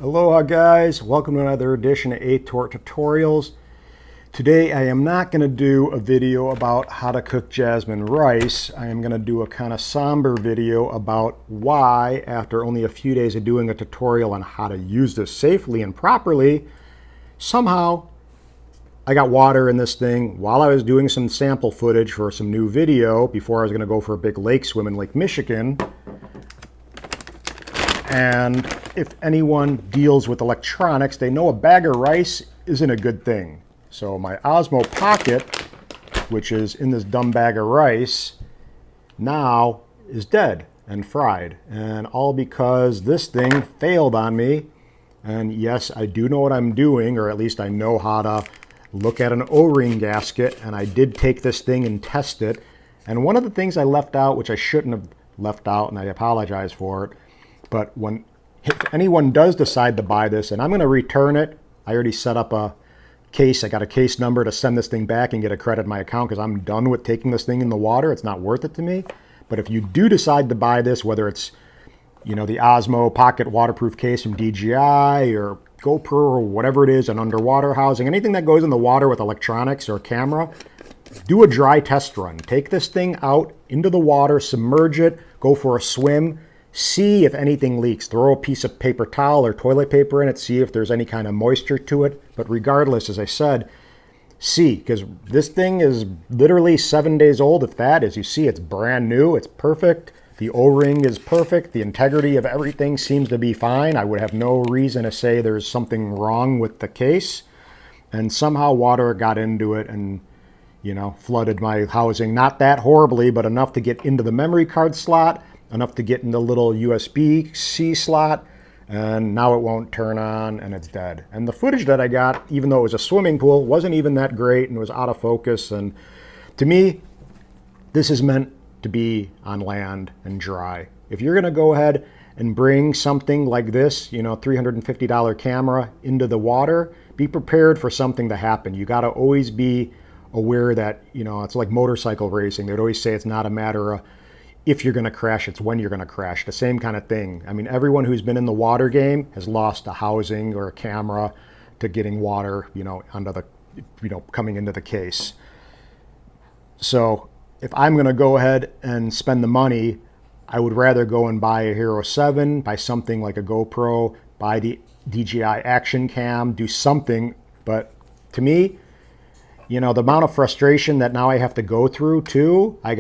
Aloha guys, welcome to another edition of Atort Tutorials. Today I am not going to do a video about how to cook jasmine rice. I am going to do a kind of somber video about why, after only a few days of doing a tutorial on how to use this safely and properly, somehow I got water in this thing while I was doing some sample footage for some new video before I was going to go for a big lake swim in Lake Michigan. And if anyone deals with electronics, they know a bag of rice isn't a good thing. So my Osmo Pocket, which is in this dumb bag of rice, now is dead and fried. And all because this thing failed on me. And yes, I do know what I'm doing, or at least I know how to look at an O-ring gasket. And I did take this thing and test it. And one of the things I left out, which I shouldn't have left out, and I apologize for it, but if anyone does decide to buy this, and I'm going to return it, I already set up a case. I got a case number to send this thing back and get a credit in my account because I'm done with taking this thing in the water. It's not worth it to me. But if you do decide to buy this, whether it's, the Osmo Pocket Waterproof Case from DJI or GoPro or whatever it is, an underwater housing, anything that goes in the water with electronics or camera, do a dry test run. Take this thing out into the water, submerge it, go for a swim. See if anything leaks. Throw a piece of paper towel or toilet paper in it. See if there's any kind of moisture to it. But regardless, as I said, see, because this thing is literally 7 days old. If that, as you see, it's brand new. It's perfect. The O-ring is perfect. The integrity of everything seems to be fine. I would have no reason to say there's something wrong with the case. And somehow water got into it and, flooded my housing. Not that horribly, but enough to get into the memory card slot, enough to get in the little USB-C slot, and now it won't turn on and it's dead. And the footage that I got, even though it was a swimming pool, wasn't even that great and was out of focus. And to me, this is meant to be on land and dry. If you're gonna go ahead and bring something like this, $350 camera into the water, be prepared for something to happen. You gotta always be aware that, it's like motorcycle racing. They'd always say it's not a matter of if you're going to crash, it's when you're going to crash. The same kind of thing. I mean, everyone who's been in the water game has lost a housing or a camera to getting water, under the, coming into the case. So if I'm going to go ahead and spend the money, I would rather go and buy a Hero 7, buy something like a GoPro, buy the DJI Action Cam, do something. But to me, the amount of frustration that now I have to go through too. I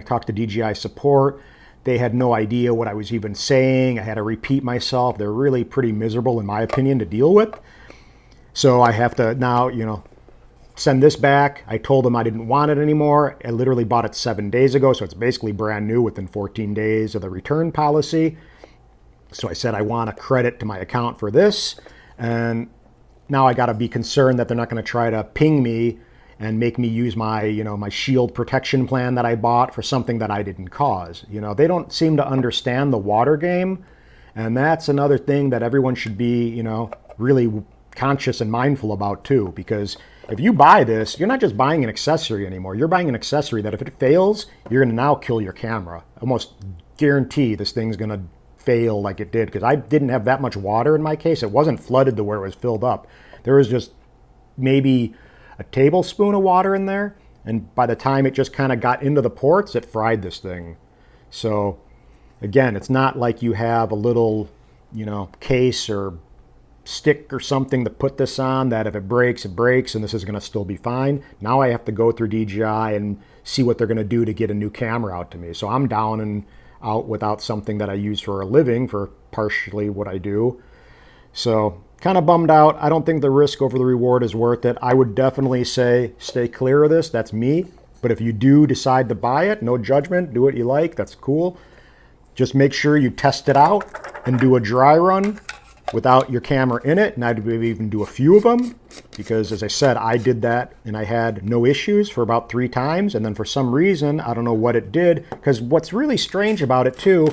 talked to DJI support. They had no idea what I was even saying. I had to repeat myself. They're really pretty miserable, in my opinion, to deal with. So I have to now, send this back. I told them I didn't want it anymore. I literally bought it 7 days ago, so it's basically brand new within 14 days of the return policy. So I said I want a credit to my account for this. And now I got to be concerned that they're not going to try to ping me and make me use my, my shield protection plan that I bought for something that I didn't cause. They don't seem to understand the water game. And that's another thing that everyone should be, really conscious and mindful about too. Because if you buy this, you're not just buying an accessory anymore. You're buying an accessory that if it fails, you're going to now kill your camera. Almost guarantee this thing's going to fail like it did. Because I didn't have that much water in my case. It wasn't flooded to where it was filled up. There was just maybe a tablespoon of water in there, and by the time it just kind of got into the ports, it fried this thing. So again, it's not like you have a little, case or stick or something to put this on that if it breaks, and this is going to still be fine. Now I have to go through DJI and see what they're going to do to get a new camera out to me. So I'm down and out without something that I use for a living for partially what I do. So kind of bummed out. I don't think the risk over the reward is worth it. I would definitely say stay clear of this. That's me. But if you do decide to buy it, no judgment, do what you like. That's cool. Just make sure you test it out and do a dry run without your camera in it. And I'd maybe even do a few of them because, as I said, I did that and I had no issues for about 3 times. And then for some reason, I don't know what it did, because what's really strange about it too,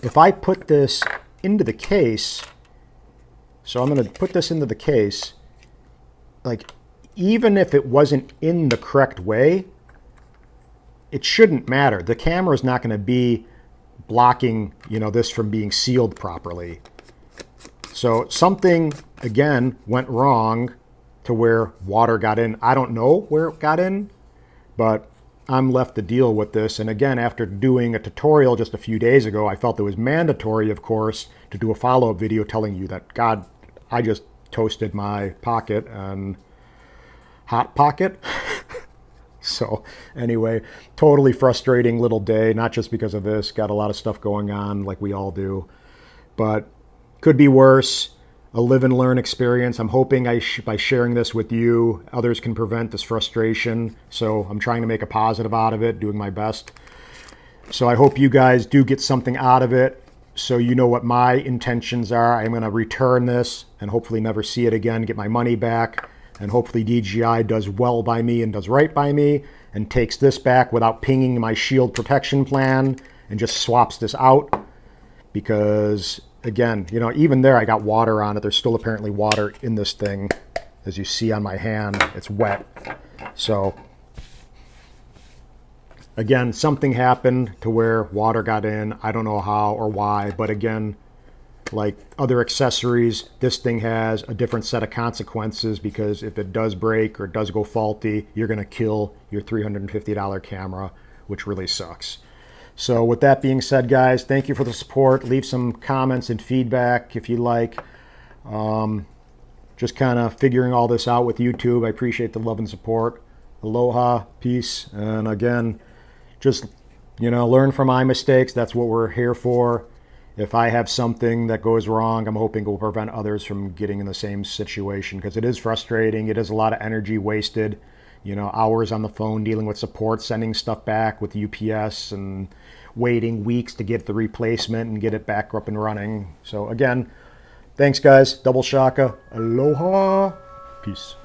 if I put this into the case, so I'm going to put this into the case, like even if it wasn't in the correct way, it shouldn't matter. The camera is not going to be blocking, this from being sealed properly. So something, again, went wrong to where water got in. I don't know where it got in, but I'm left to deal with this. And again, after doing a tutorial just a few days ago, I felt it was mandatory, of course, to do a follow-up video telling you that, God, I just toasted my pocket and hot pocket. So anyway, totally frustrating little day, not just because of this. Got a lot of stuff going on like we all do, but could be worse. A live and learn experience. I'm hoping by sharing this with you, others can prevent this frustration. So I'm trying to make a positive out of it, doing my best. So I hope you guys do get something out of it. So you know what my intentions are. I'm going to return this and hopefully never see it again, get my money back. And hopefully DJI does well by me and does right by me and takes this back without pinging my shield protection plan and just swaps this out. Because again, you know, even there I got water on it. There's still apparently water in this thing. As you see on my hand, it's wet. So again, something happened to where water got in. I don't know how or why, but again, like other accessories, this thing has a different set of consequences, because if it does break or it does go faulty, you're going to kill your $350 camera, which really sucks. So with that being said, guys, thank you for the support. Leave some comments and feedback if you like. Just kind of figuring all this out with YouTube. I appreciate the love and support. Aloha, peace, and again, just, you know, learn from my mistakes. That's what we're here for. If I have something that goes wrong, I'm hoping it will prevent others from getting in the same situation, because it is frustrating. It is a lot of energy wasted, you know, hours on the phone dealing with support, sending stuff back with UPS and waiting weeks to get the replacement and get it back up and running. So again, thanks guys. Double shaka. Aloha. Peace.